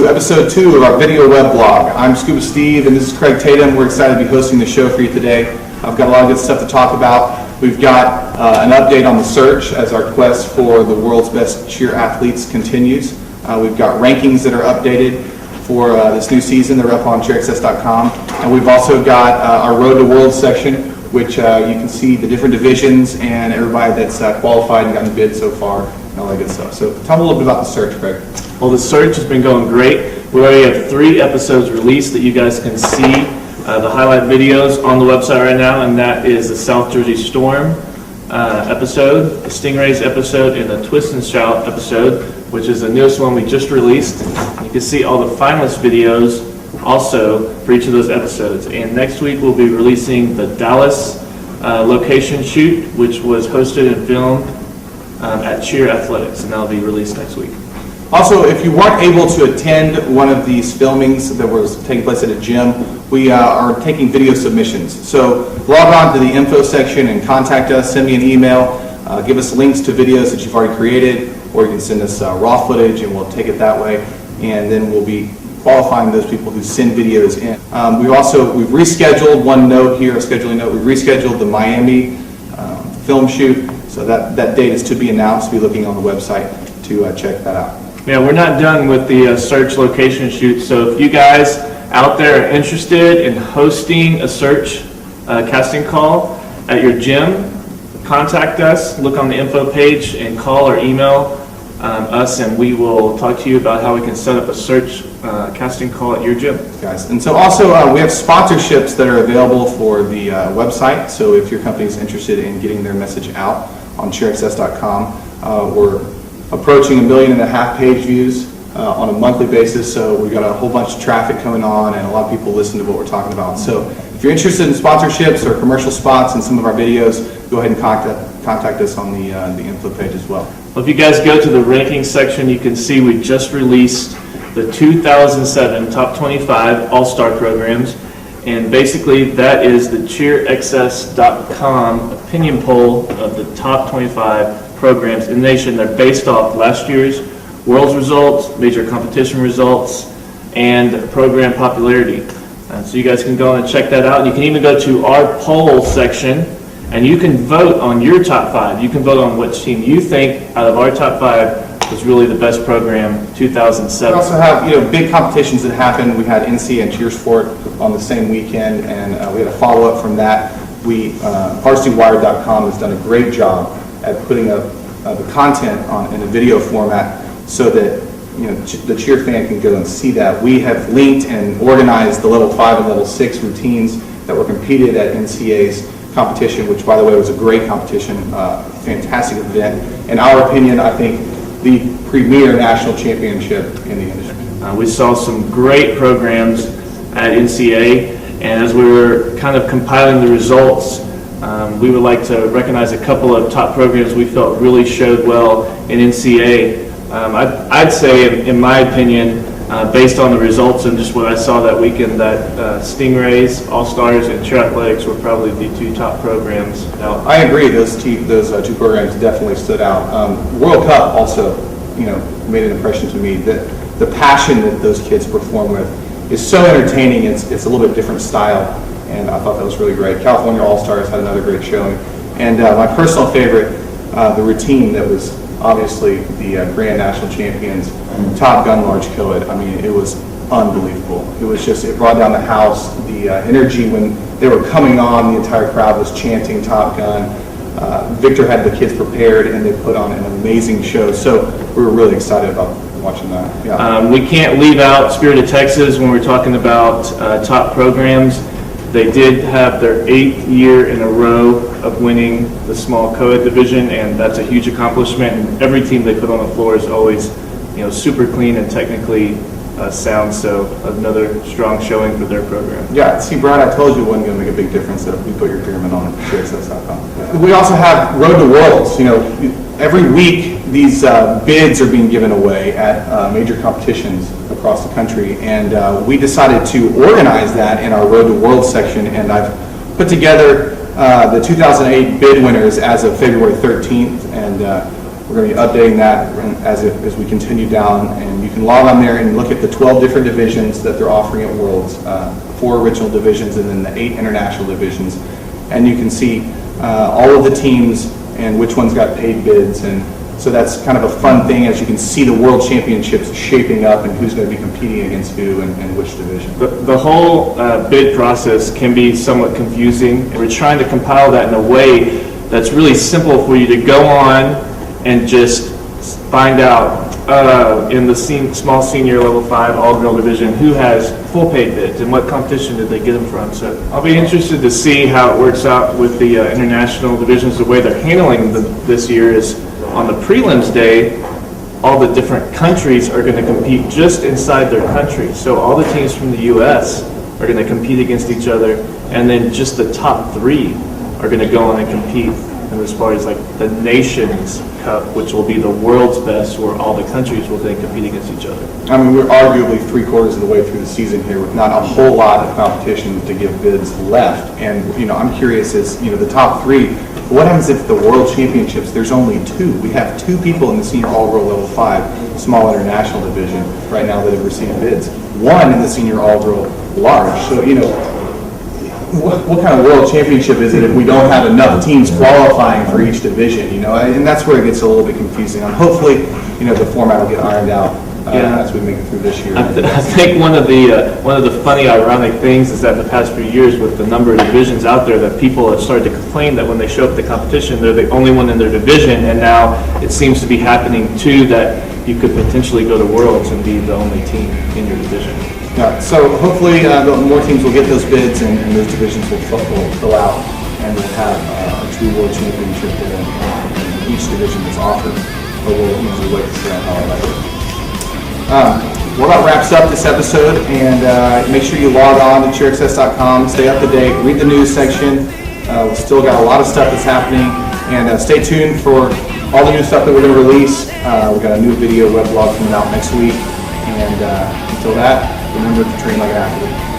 to episode 2 of our Video Web Blog. I'm Scuba Steve and this is Craig Tatum. We're excited to be hosting the show for you today. I've got a lot of good stuff to talk about. We've got an update on the search as our quest for the world's best cheer athletes continues. We've got rankings that are updated for this new season. They're up on Cheerxs.com. And we've also got our Road to World section, which you can see the different divisions and everybody that's qualified and gotten bid so far and all that good stuff. So tell me a little bit about the search, Craig. Well, the search has been going great. We already have 3 episodes released that you guys can see the highlight videos on the website right now, and that is the South Jersey Storm episode, the Stingrays episode, and the Twist and Shout episode, which is the newest one we just released. You can see all the finalist videos also for each of those episodes. And next week we'll be releasing the Dallas location shoot, which was hosted and filmed at Cheer Athletics, and that'll be released next week. Also, if you weren't able to attend one of these filmings that was taking place at a gym, we are taking video submissions. So log on to the info section and contact us, send me an email, give us links to videos that you've already created, or you can send us raw footage and we'll take it that way, and then we'll be qualifying those people who send videos in. We've rescheduled one note here, a scheduling note. We've rescheduled the Miami film shoot, so that date is to be announced. Be looking on the website to check that out. Yeah, we're not done with the search location shoot, so if you guys out there are interested in hosting a search casting call at your gym, contact us, look on the info page, and call or email us, and we will talk to you about how we can set up a search casting call at your gym. Guys. And so also we have sponsorships that are available for the website, so if your company is interested in getting their message out on Cheerxs.com, we're approaching 1.5 million page views on a monthly basis, so we've got a whole bunch of traffic coming on and a lot of people listen to what we're talking about. So if you're interested in sponsorships or commercial spots in some of our videos, go ahead and contact us on the info page as well. Well, if you guys go to the ranking section, you can see we just released the 2007 Top 25 All-Star Programs, and basically that is the Cheerxs.com opinion poll of the top 25 programs in the nation. They're based off last year's World's results, major competition results, and program popularity. So you guys can go and check that out. You can even go to our poll section, and you can vote on your top 5. You can vote on which team you think out of our top 5 was really the best program 2007. We also have big competitions that happened. We had NCAA and Cheersport on the same weekend, and we had a follow-up from that. VarsityWire.com has done a great job at putting up the content in a video format so that the cheer fan can go and see that. We have linked and organized the level 5 and level 6 routines that were competed at NCAA's competition, which by the way was a great competition, fantastic event. In our opinion, I think the premier national championship in the industry. We saw some great programs at NCAA, and as we were kind of compiling the results, we would like to recognize a couple of top programs we felt really showed well in NCAA. I'd say, in my opinion, based on the results and just what I saw that weekend, that Stingrays, All-Stars, and Cheer Athletics were probably the 2 top programs. Now, I agree. Those 2 programs definitely stood out. World Cup also, made an impression to me. That the passion that those kids perform with is so entertaining. It's a little bit different style, and I thought that was really great. California All-Stars had another great showing, and my personal favorite, the routine that was obviously the Grand National Champions, Top Gun Large Co-Ed. I mean, it was unbelievable. It brought down the house. The energy when they were coming on, the entire crowd was chanting Top Gun. Victor had the kids prepared, and they put on an amazing show. So we were really excited about watching that. Yeah. We can't leave out Spirit of Texas when we're talking about top programs. They did have their 8th year in a row of winning the small co-ed division, and that's a huge accomplishment. And every team they put on the floor is always, super clean and technically sound. So another strong showing for their program. Yeah. See, Brad, I told you it wasn't going to make a big difference if we put your pyramid on Cheerxs.com. We also have Road to Worlds. Every week these bids are being given away at major competitions across the country, and we decided to organize that in our Road to World section, and I've put together the 2008 bid winners as of February 13th, and We're going to be updating that as we continue down, and you can log on there and look at the 12 different divisions that they're offering at Worlds, 4 original divisions and then the 8 international divisions, and you can see all of the teams and which ones got paid bids, and so that's kind of a fun thing as you can see the World Championships shaping up and who's going to be competing against who and which division. The whole bid process can be somewhat confusing, and we're trying to compile that in a way that's really simple for you to go on and just find out in the small senior level 5 all-girl division who has full paid bids and what competition did they get them from. So I'll be interested to see how it works out with the international divisions. The way they're handling this year is on the prelims day, all the different countries are going to compete just inside their country. So all the teams from the U.S. are going to compete against each other, and then just the top 3 are going to go on and compete. And as far as like the Nations Cup, which will be the world's best, where all the countries will then compete against each other. I mean, we're arguably 3/4 of the way through the season here with not a whole lot of competition to give bids left. And, I'm curious as, the top 3, what happens if the World Championships, there's only 2? We have 2 people in the senior all-girl level 5 small international division right now that have received bids. 1 in the senior all-girl large. So, what kind of world championship is it if we don't have enough teams qualifying for each division, and that's where it gets a little bit confusing. And hopefully, the format will get ironed out as we make it through this year. I think one of the funny, ironic things is that in the past few years, with the number of divisions out there, that people have started to complain that when they show up at the competition, they're the only one in their division, and now it seems to be happening too that you could potentially go to Worlds and be the only team in your division. Yeah, so hopefully more teams will get those bids and those divisions will fill out, and we'll have a true world championship in each division that's offered. But we'll usually wait to see how that goes. Well, that wraps up this episode, and make sure you log on to cheerxs.com, stay up to date, read the news section. We've still got a lot of stuff that's happening, and stay tuned for all the new stuff that we're going to release. We've got a new video web blog coming out next week, and until that, remember to train like an athlete.